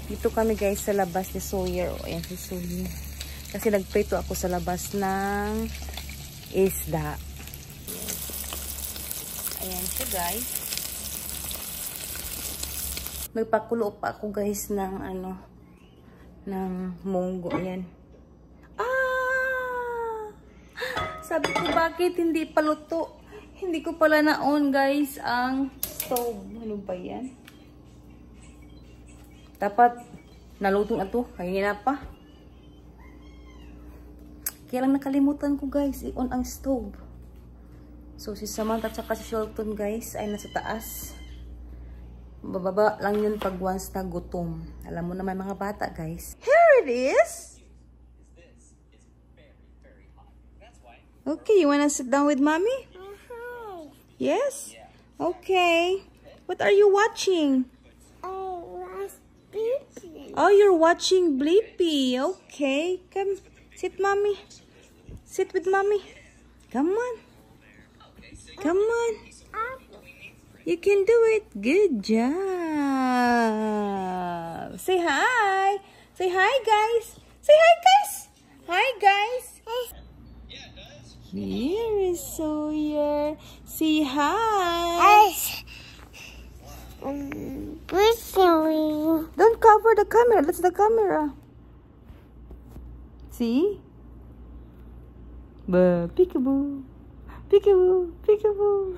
Dito kami guys sa labas ni Sawyer. O, ayan si Sawyer. Kasi nagprito ako sa labas ng isda. Ayan siya guys. Magpakulo pa ako guys ng ano, ng munggo. Ayan. Ah! Sabi ko bakit hindi paluto? Hindi ko pala na-on guys ang stove. Ano ba yan? Dapat naluto na to. Kaya pa. Kaya lang nakalimutan ko guys i-on ang stove. So si Samantha at saka si Shelton guys ay nasa taas. Bababa lang yun pag once na gutom. Alam mo naman mga bata guys. Here it is! Okay, you wanna sit down with mommy? Yes? Okay. What are you watching? Oh, you're watching Blippi. Okay. Come, sit, mommy. Sit with mommy. Come on. Come on. You can do it. Good job. Say hi. Say hi, guys. Say hi, guys. Hi, guys. Here is Sawyer. Say hi. Don't cover the camera. That's the camera. See? Peekaboo. Peekaboo. Peekaboo.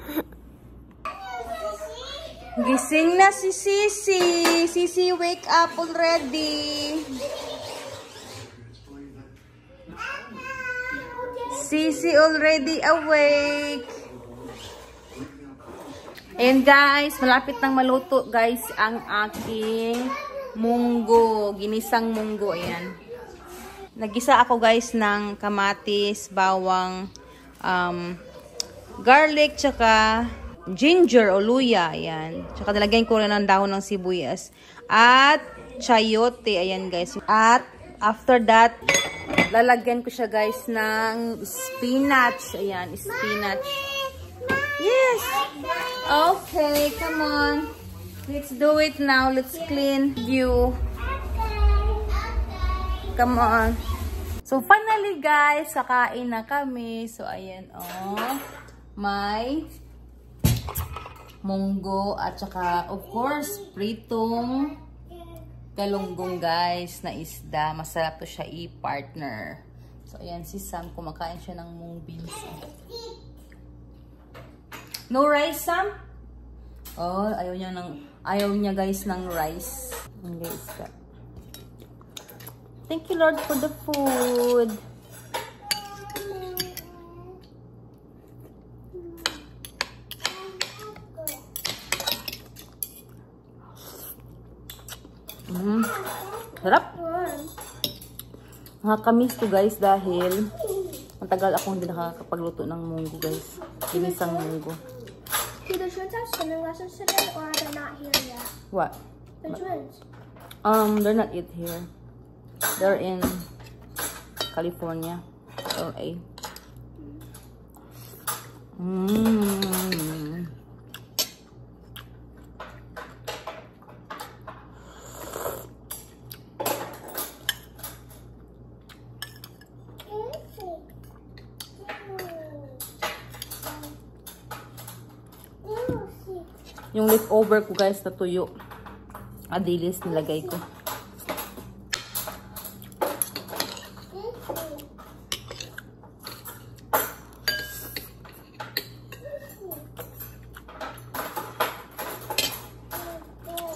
Gising na si Sisi. Sisi, wake up already. Sisi already awake. And guys, malapit nang maluto guys ang aking munggo, ginisang munggo. Ayan. Nagisa ako guys ng kamatis, bawang, garlic, tsaka ginger o luya. Ayan. Tsaka nilagyan ko rin ng dahon ng sibuyas. At chayote. Ayan guys. At after that, lalagyan ko siya guys ng spinach. Ayan, spinach. Yes! Okay, come on. Let's do it now. Let's clean you. Come on. So, finally guys, kakain na kami. So, ayan, oh. May munggo at saka, of course, pritong galunggong guys na isda. Masarap to siya i-partner. So, ayan, si Sam, kumakain siya ng mung beans. No rice, Sam? Oh, ayaw niya guys ng rice. Guys. Thank you Lord for the food. Sarap. Nakakamiss to guys dahil matagal akong hindi nakakapagluto ng munggo guys. Ginisang munggo. Do the twins have swimming lessons today, or are they not here yet? What? The twins. They're not yet here. They're in California, LA. Yung leftover ko guys na tuyo. Adilis nilagay ko.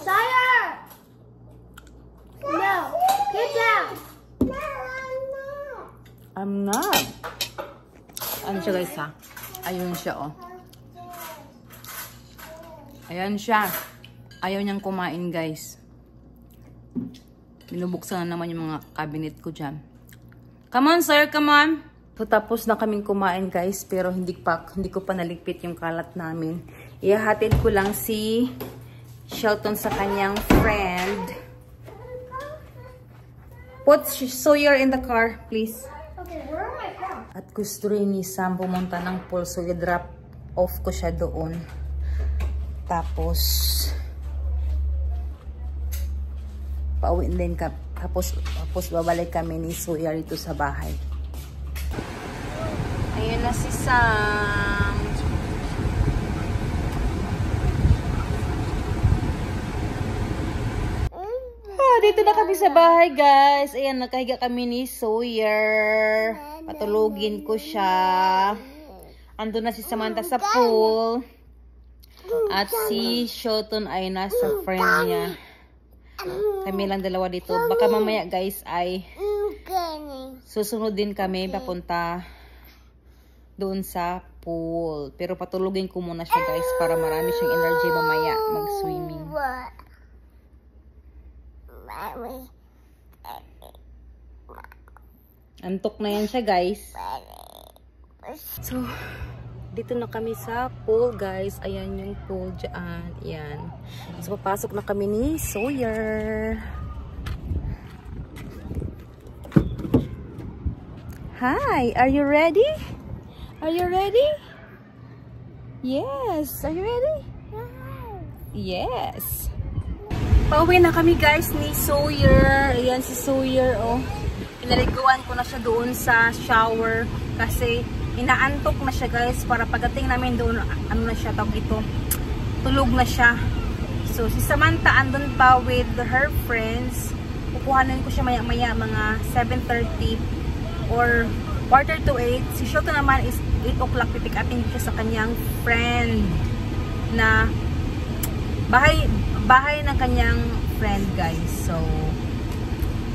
Sire! No. Get down. I'm not. Ano siya guys ha? Ayun siya oh. Ayan siya. Ayaw niyang kumain guys. Binubuksan na naman yung mga cabinet ko dyan. Come on sir, come on. So tapos na kaming kumain guys. Pero hindi ko pa naligpit yung kalat namin. Ihahatid ko lang si Shelton sa kanyang friend. Put Sawyer in the car please. Okay, where am I from? At gusto rin ni Sam pumunta ng pool. So i-drop off ko siya doon. Tapos pauwi din ka. Tapos babalik kami ni Sawyer dito sa bahay. Ayun na si Sam. Dito na kami sa bahay, guys. Ayan, nakahiga kami ni Sawyer. Patulugin ko siya. Ando na si Samantha sa pool. At si Shelton ay nasa friend niya. Kami lang dalawa dito. Baka mamaya, guys, ay susunod din kami papunta doon sa pool. Pero patulugin ko muna siya, guys, para marami siyang energy mamaya mag-swimming. Antok na yan siya, guys. So, dito na kami sa pool, guys. Ayan yung pool dyan. Ayan. So, papasok na kami ni Sawyer. Hi! Are you ready? Are you ready? Yes! Are you ready? Yes! Pauwi na kami, guys, ni Sawyer. Ayan si Sawyer, oh. Pinaliguan ko na siya doon sa shower kasi inaantok na siya, guys, para pagdating namin doon, ano na siya, tawag ito, tulog na siya. So, si Samantha andun pa with her friends. Kukuhanin ko siya maya-maya mga 7:30 or 7:45. Si Shelton naman is 8 o'clock. Pipick-upin ko siya sa kanyang friend na bahay ng kanyang friend, guys. So,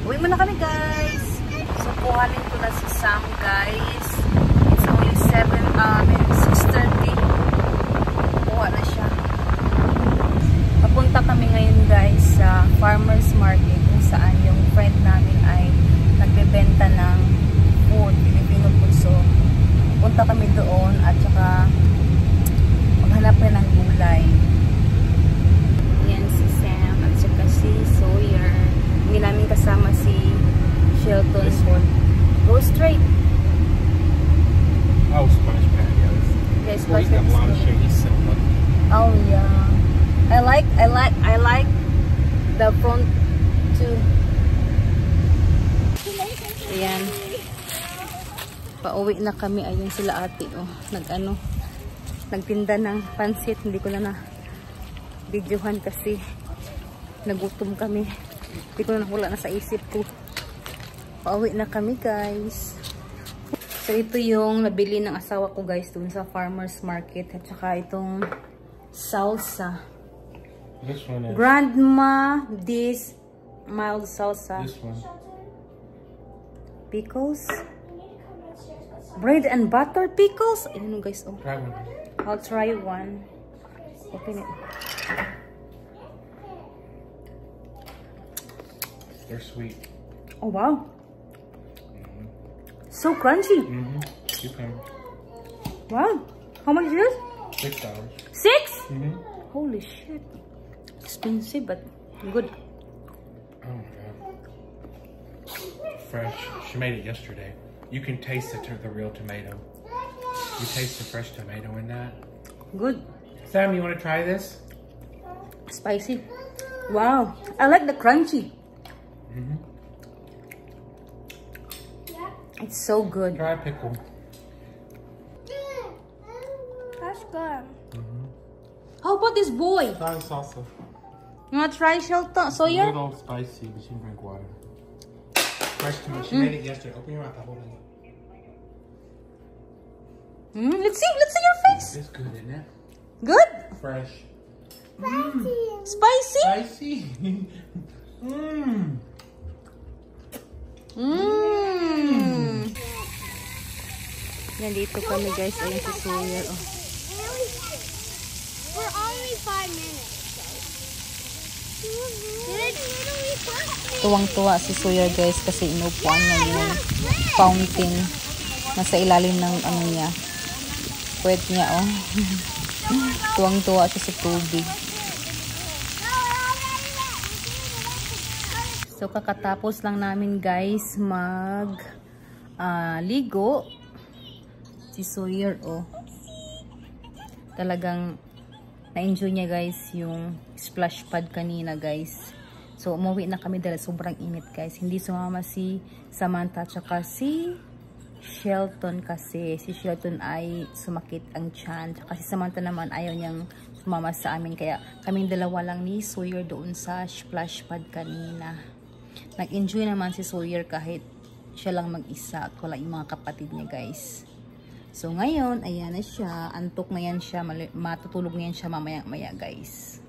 uwi muna kami, guys. So, kuhanin ko na si Sam, guys. It's only 6:30. Kuha na siya. Papunta kami ngayon, guys, sa farmer's market kung saan yung friend namin ay nagbebenta ng food, Filipino food. So, punta kami doon at saka maghanap rin ng gulay. Yan si Sam at saka si Sawyer. Hindi namin kasama si Shelton. Go straight. Oh, splash pad, yes. Okay, Well, splash he's got a lot of pad. shady stuff. Oh yeah. I like the front too. Ayan. Pauwi na kami. Ayun sila ate, oh. Nagtinda ng pansit. Hindi ko na videohan kasi nagutom kami. Hindi ko na wala na sa isip ko. Pauwi na kami, guys. So, ito yung nabili ng asawa ko, guys, dun sa farmer's market. At saka itong salsa. This one is. Grandma, this mild salsa. This one. Pickles. Bread and butter pickles. Ayun, guys, oh. Try one. I'll try one. Open it. They're sweet. Oh, wow. So crunchy. You can. Wow. How much is this? $6. 6? Holy shit. Expensive, but good. Oh my god. Fresh. She made it yesterday. You can taste the real tomato. You taste the fresh tomato in that. Good. Sam, you want to try this? Spicy. Wow. I like the crunchy. It's so good. Try a pickle. That's good. How about this boy? Try salsa. You want to try Shelton? A Sawyer? little spicy, but you can drink water. Fresh tomato. She made it yesterday. Open your mouth. The whole thing. Let's see your face. It's good, isn't it? Good? Fresh. Spicy? Spicy. Yan, dito kami, guys. Ayun si Sawyer. Oh. We're only 5 minutes. Tuwang-tuwa si Sawyer, guys, kasi inupuan niya yung fountain. Nasa ilalim ng ano niya. Puwet niya, oh. Tuwang-tuwa siya sa tubig. So, kakatapos lang namin, guys, ligo. Si Sawyer, oh. Talagang na-enjoy niya, guys, yung splash pad kanina, guys. So, umuwi na kami dahil sobrang init, guys. Hindi sumama si Samantha tsaka si Shelton kasi si Shelton ay sumakit ang tiyan. Tsaka si Samantha naman ayaw niyang sumama sa amin. Kaya kaming dalawa lang ni Sawyer doon sa splash pad kanina. Nag-enjoy naman si Sawyer kahit siya lang mag-isa at wala yung mga kapatid niya, guys. So, ngayon, ayan na siya. Antok na yan siya. Matutulog na yan siya mamaya-maya, guys.